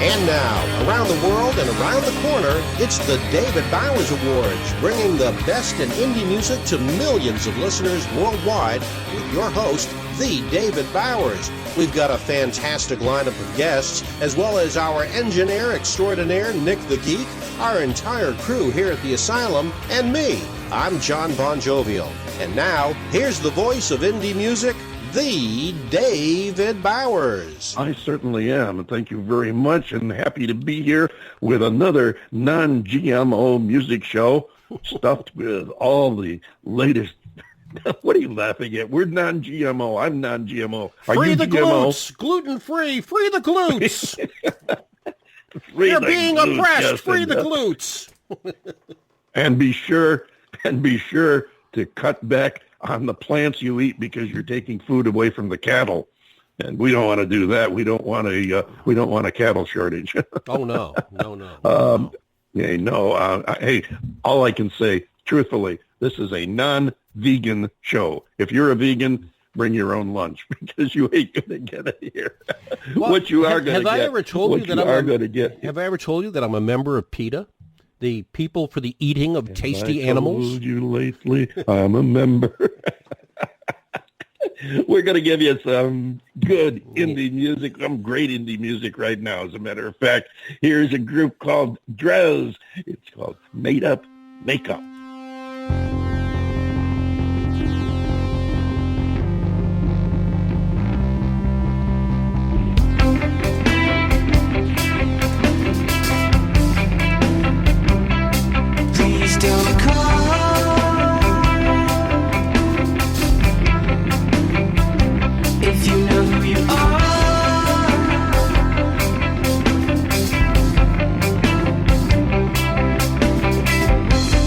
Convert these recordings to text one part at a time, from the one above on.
And now, around the world and around the corner, it's the David Bowers Awards, bringing the best in indie music to millions of listeners worldwide with your host, the David Bowers. We've got a fantastic lineup of guests, as well as our engineer extraordinaire, Nick the Geek, our entire crew here at the Asylum, and me. I'm John Bon Jovial. And now, here's the voice of indie music, the David Bowers. I certainly am, and thank you very much, and happy to be here with another non-GMO music show stuffed with all the latest. What are you laughing at? We're non-GMO. I'm non-GMO. Free the glutes. Gluten-free. Free the glutes. You're being oppressed. Justin. Free the glutes. And be sure to cut back on the plants you eat because you're taking food away from the cattle, and we don't want to do that. We don't want a cattle shortage. Oh no. Hey, all I can say truthfully, this is a non-vegan show. If you're a vegan, bring your own lunch because you ain't going to get it here. Well, what you are going to get. Have I ever told you that I'm a member of PETA? The People for the Eating of Tasty Animals. Told you lately, I'm a member. We're going to give you some good indie music, some great indie music right now. As a matter of fact, here's a group called Drowse. It's called Made Up Makeup.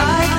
I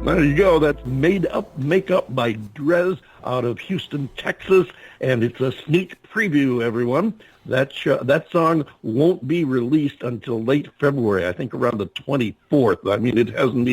There you go. That's Made Up Makeup by Drez out of Houston, Texas. And it's a sneak preview, everyone. That song won't be released until late February, I think around the 24th. I mean, it hasn't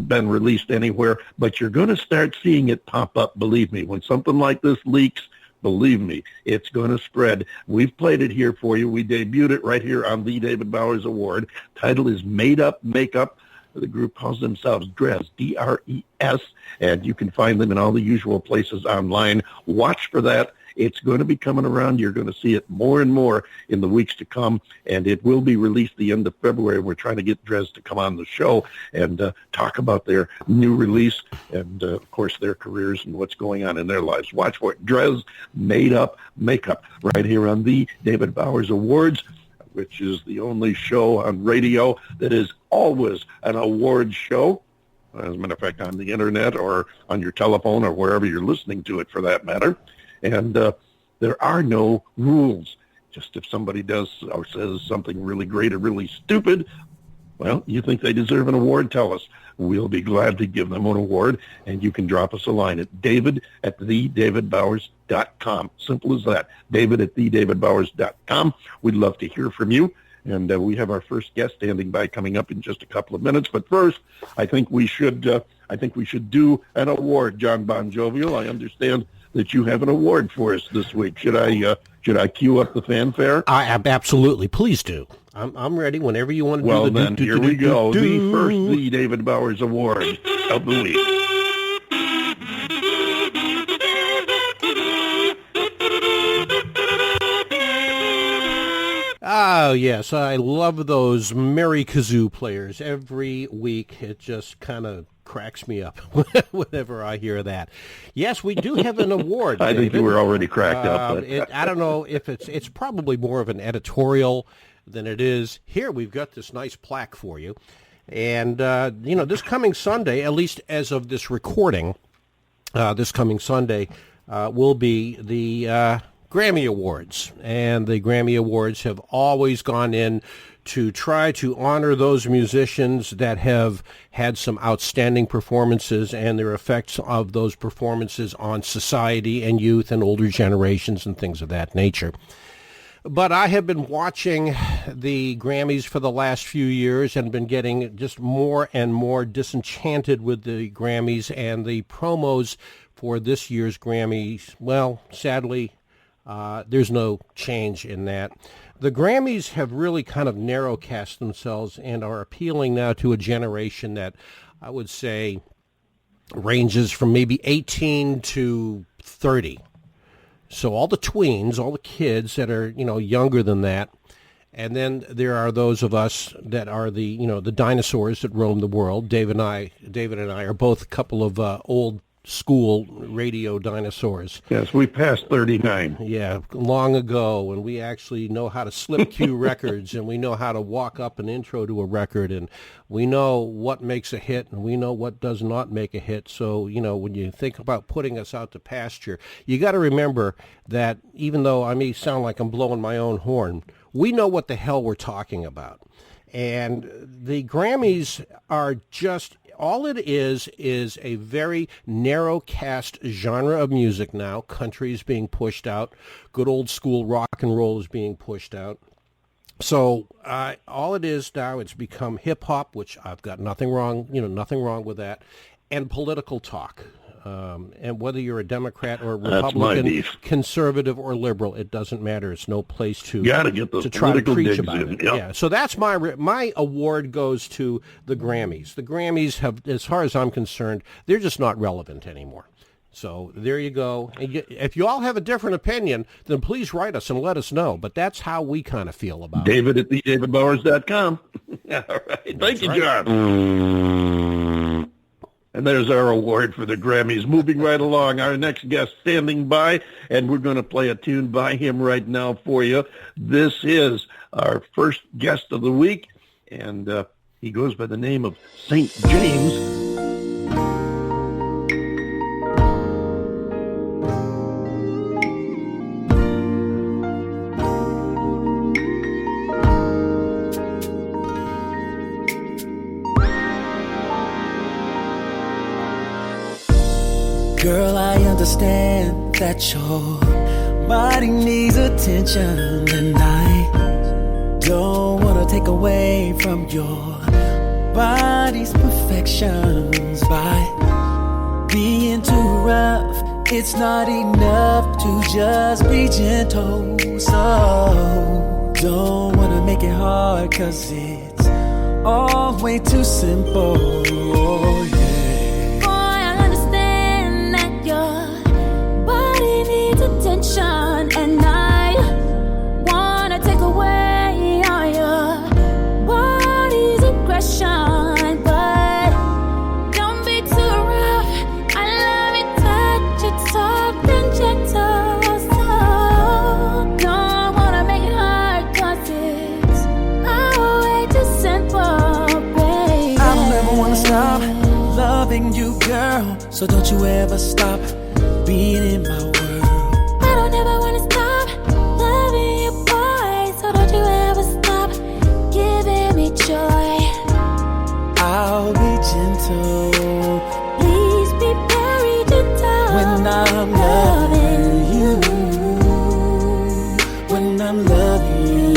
been released anywhere, but you're going to start seeing it pop up, believe me. When something like this leaks, believe me, it's going to spread. We've played it here for you. We debuted it right here on the David Bowers Award. Title is Made Up Makeup. The group calls themselves Drez, D-R-E-S, and you can find them in all the usual places online. Watch for that. It's going to be coming around. You're going to see it more and more in the weeks to come, and it will be released the end of February. We're trying to get Drez to come on the show and talk about their new release and, of course, their careers and what's going on in their lives. Watch for it. Drez, Made Up Makeup, right here on the David Bowers Awards, which is the only show on radio that is always an awards show. As a matter of fact, on the internet or on your telephone or wherever you're listening to it, for that matter. And there are no rules. Just if somebody does or says something really great or really stupid, well, you think they deserve an award, tell us. We'll be glad to give them an award, and you can drop us a line at david@TheDavidBowers.com. Simple as that. David@TheDavidBowers.com. We'd love to hear from you. And we have our first guest standing by coming up in just a couple of minutes. But first, I think we should do an award, John Bon Jovial. I understand that you have an award for us this week. Should I cue up the fanfare? Absolutely. Please do. I'm ready whenever you want to do the... Well, then, here we go. The first The David Bowers Award of the week. Oh, yes. I love those Merry Kazoo players. Every week, it just kind of cracks me up whenever I hear that. Yes, we do have an award, I think David. you were already cracked up. But... I don't know if it's probably more of an editorial than it is. Here, we've got this nice plaque for you. And, this coming Sunday, at least as of this recording, this coming Sunday will be the Grammy Awards. And the Grammy Awards have always gone in to try to honor those musicians that have had some outstanding performances and their effects of those performances on society and youth and older generations and things of that nature. But I have been watching the Grammys for the last few years and been getting just more and more disenchanted with the Grammys and the promos for this year's Grammys. Well, sadly, there's no change in that. The Grammys have really kind of narrowcast themselves and are appealing now to a generation that I would say ranges from maybe 18 to 30. So all the tweens, all the kids that are, younger than that. And then there are those of us that are the dinosaurs that roam the world. David and I are both a couple of old school radio dinosaurs. Yes, we passed 39. Yeah, long ago, and we actually know how to slip cue records, and we know how to walk up an intro to a record, and we know what makes a hit, and we know what does not make a hit. So, when you think about putting us out to pasture, you got to remember that even though I may sound like I'm blowing my own horn, we know what the hell we're talking about. And the Grammys are just... all it is a very narrow cast genre of music now. Country is being pushed out. Good old school rock and roll is being pushed out. So all it is now, it's become hip hop, which I've got nothing wrong with that, and political talk. And whether you're a Democrat or a Republican, conservative or liberal, it doesn't matter. It's no place to try to preach about it. Yep. Yeah. So that's my award goes to the Grammys. The Grammys have, as far as I'm concerned, they're just not relevant anymore. So there you go. And if you all have a different opinion, then please write us and let us know. But that's how we kind of feel about David it. David@TheDavidBowers.com. All right. Thank you, John. And there's our award for the Grammys. Moving right along, our next guest standing by, and we're going to play a tune by him right now for you. This is our first guest of the week, and he goes by the name of St. James. Girl, I understand that your body needs attention, and I don't wanna take away from your body's perfections by being too rough. It's not enough to just be gentle, so don't wanna make it hard, 'cause it's all way too simple. Oh, yeah. Boy, I understand that your body needs attention, and I wanna take away all your body's aggression, but don't be too rough. I love your touch, it's soft and gentle, so don't wanna make it hard, 'cause it's all way too simple, baby. I never wanna stop loving you, girl, so don't you ever stop being in my world. I don't ever wanna stop loving you, boy, so don't you ever stop giving me joy. I'll be gentle Please be very gentle when I'm loving you, when I'm loving you.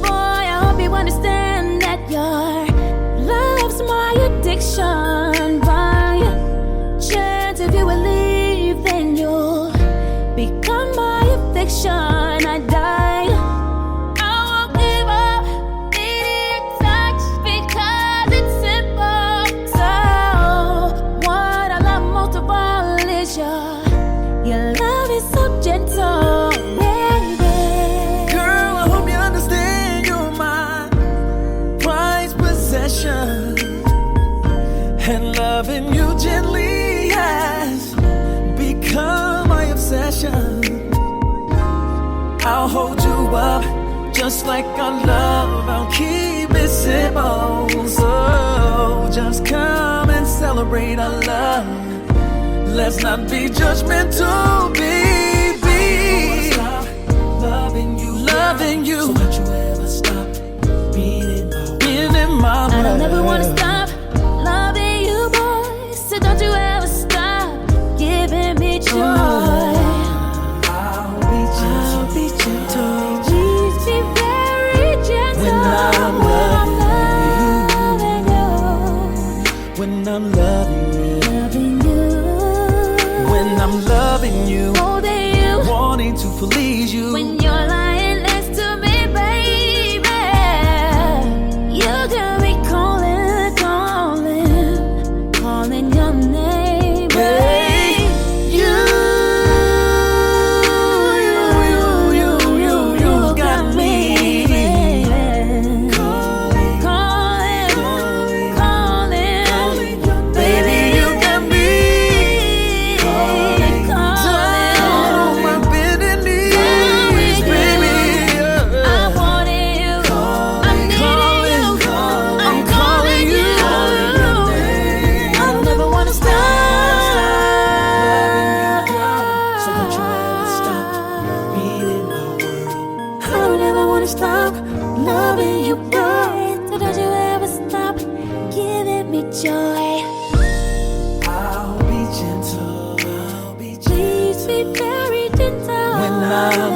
Boy, I hope you understand that your love's my addiction. By chance, if you will leave, then you'll become my affliction. I die. I won't give up. Need your touch because it's simple. So what I love most of all is your love is so gentle, baby. Girl, I hope you understand you're my prized possession, and loving you gently has become my obsession. I'll hold you up just like our love. I'll keep it simple. So just come and celebrate our love. Let's not be judgmental, baby. Stop loving you, loving you. So don't you ever stop being in my world. I don't ever wanna stop loving you, boy, so don't you ever stop giving me joy. I'll be gentle. Please be very gentle When I'm loving you. When I'm loving you, Loving you. when I'm loving you, Holding you. wanting to please you. When you're lying next to me, baby, you got me calling, calling your name, baby. You got me Calling, baby, you got me on my bending knees, baby. I wanted you, I'm needing you, I'm calling you. I never wanna stop. So don't you ever stop being in my world. I don't ever wanna stop loving you, boy. So don't you ever stop giving me joy. I'll be gentle. Please be very gentle When I'm